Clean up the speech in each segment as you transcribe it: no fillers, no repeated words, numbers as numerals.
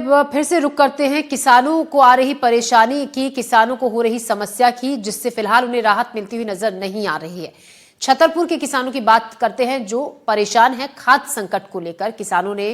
अब फिर से रुक करते हैं किसानों को आ रही परेशानी की, किसानों को हो रही समस्या की, जिससे फिलहाल उन्हें राहत मिलती हुई नजर नहीं आ रही है। छतरपुर के किसानों की बात करते हैं जो परेशान हैं खाद्य संकट को लेकर। किसानों ने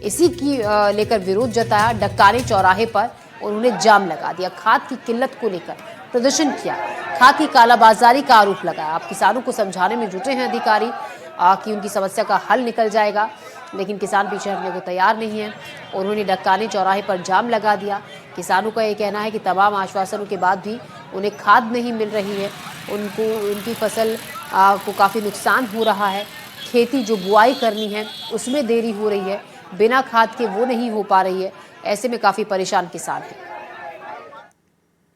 इसी की लेकर विरोध जताया। डक्कानी चौराहे पर उन्होंने जाम लगा दिया। खाद की किल्लत को लेकर प्रदर्शन किया। खाद की कालाबाजारी का आरोप लगाया। अब किसानों को समझाने में जुटे हैं अधिकारी कि उनकी समस्या का हल निकल जाएगा, लेकिन किसान पीछे हटने को तैयार नहीं है। उन्होंने डक्कानी चौराहे पर जाम लगा दिया। किसानों का ये कहना है कि तमाम आश्वासनों के बाद भी उन्हें खाद नहीं मिल रही है। उनकी फसल को काफ़ी नुकसान हो रहा है। खेती जो बुआई करनी है उसमें देरी हो रही है, बिना खाद के वो नहीं हो पा रही है। ऐसे में काफ़ी परेशान किसान हैं।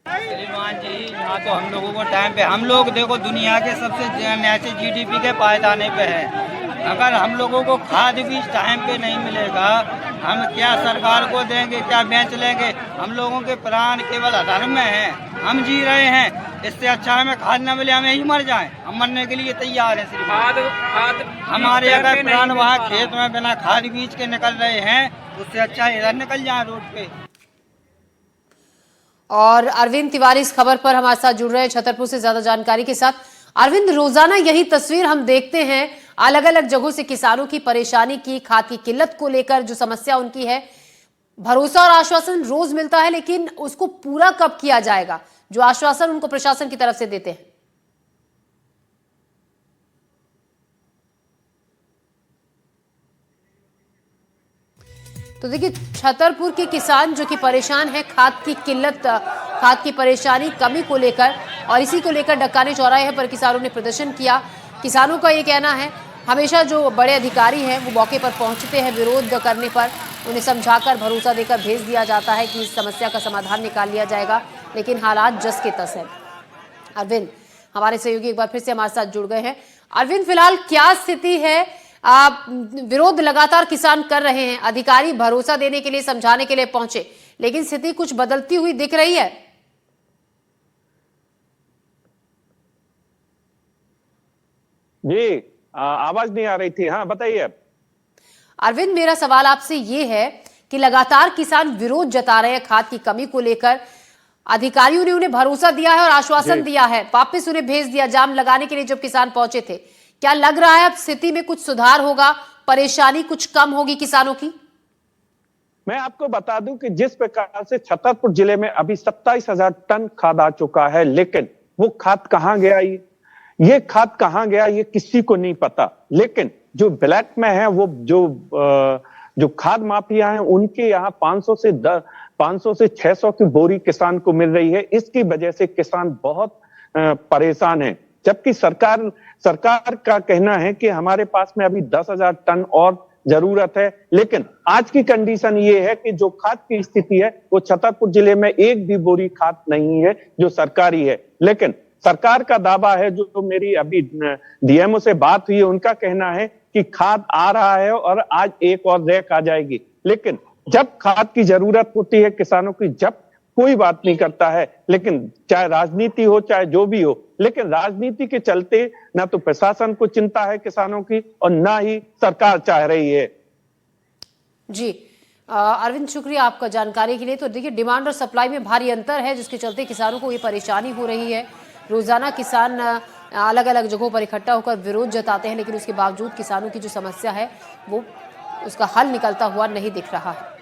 श्रीमान जी, यहाँ तो हम लोगों को टाइम पे, हम लोग देखो दुनिया के सबसे नीचे जीडीपी के पायदाने पे है। अगर हम लोगों को खाद भी टाइम पे नहीं मिलेगा, हम क्या सरकार को देंगे, क्या बेच लेंगे? हम लोगों के प्राण केवल अधर्म में हैं, हम जी रहे हैं। इससे अच्छा हमें खाद न मिले, हमें ही मर जाएं। हम मरने के लिए तैयार हैं। खाद हमारे अगर प्राण वहाँ खेत में बिना खाद बीज के निकल रहे हैं, उससे अच्छा इधर निकल जाए रोड पे। और अरविंद तिवारी इस खबर पर हमारे साथ जुड़ रहे हैं छतरपुर से ज्यादा जानकारी के साथ। अरविंद, रोजाना यही तस्वीर हम देखते हैं, अलग अलग जगहों से किसानों की परेशानी की, खाद की किल्लत को लेकर जो समस्या उनकी है। भरोसा और आश्वासन रोज मिलता है, लेकिन उसको पूरा कब किया जाएगा जो आश्वासन उनको प्रशासन की तरफ से देते हैं? तो देखिए, छतरपुर के किसान जो कि परेशान है खाद की किल्लत, खाद की परेशानी, कमी को लेकर, और इसी को लेकर डक्कानी चौराहे पर किसानों ने प्रदर्शन किया। किसानों का ये कहना है, हमेशा जो बड़े अधिकारी हैं वो मौके पर पहुंचते हैं, विरोध करने पर उन्हें समझाकर भरोसा देकर भेज दिया जाता है कि इस समस्या का समाधान निकाल लिया जाएगा, लेकिन हालात जस के तस है। अरविंद, हमारे सहयोगी एक बार फिर से हमारे साथ जुड़ गए हैं। अरविंद, फिलहाल क्या स्थिति है? विरोध लगातार किसान कर रहे हैं, अधिकारी भरोसा देने के लिए, समझाने के लिए पहुंचे, लेकिन स्थिति कुछ बदलती हुई दिख रही है? जी, आवाज नहीं आ रही थी। हाँ, बताइए। अरविंद, मेरा सवाल आपसे ये है कि लगातार किसान विरोध जता रहे हैं खाद की कमी को लेकर। अधिकारियों ने उन्हें भरोसा दिया है और आश्वासन दिया है, वापस उन्हें भेज दिया जाम लगाने के लिए जब किसान पहुंचे थे। क्या लग रहा है अब स्थिति में कुछ सुधार होगा, परेशानी कुछ कम होगी किसानों की? मैं आपको बता दूं कि जिस प्रकार से छतरपुर जिले में अभी 27,000 टन खाद आ चुका है, लेकिन वो खाद कहां गया, ये खाद कहां गया ये किसी को नहीं पता। लेकिन जो ब्लैक में है, वो जो खाद माफिया हैं, उनके यहाँ 500 से 600 की बोरी किसान को मिल रही है। इसकी वजह से किसान बहुत परेशान है। जबकि सरकार का कहना है कि हमारे पास में अभी 10,000 टन और जरूरत है। लेकिन आज की कंडीशन ये है कि जो खाद की स्थिति है, वो छतरपुर जिले में एक भी बोरी खाद नहीं है जो सरकारी है। लेकिन सरकार का दावा है, जो मेरी अभी डीएमओ से बात हुई है, उनका कहना है कि खाद आ रहा है और आज एक और रैक आ जाएगी। लेकिन जब खाद की जरूरत होती है किसानों की, जब कोई बात नहीं करता है। लेकिन चाहे राजनीति हो, चाहे जो भी हो, लेकिन राजनीति के चलते ना तो प्रशासन को चिंता है किसानों की और ना ही सरकार चाह रही है। जी अरविंद, शुक्रिया आपका जानकारी के लिए। तो देखिए, डिमांड और सप्लाई में भारी अंतर है, जिसके चलते किसानों को ये परेशानी हो रही है। रोजाना किसान अलग अलग जगहों पर इकट्ठा होकर विरोध जताते हैं, लेकिन उसके बावजूद किसानों की जो समस्या है वो उसका हल निकलता हुआ नहीं दिख रहा है।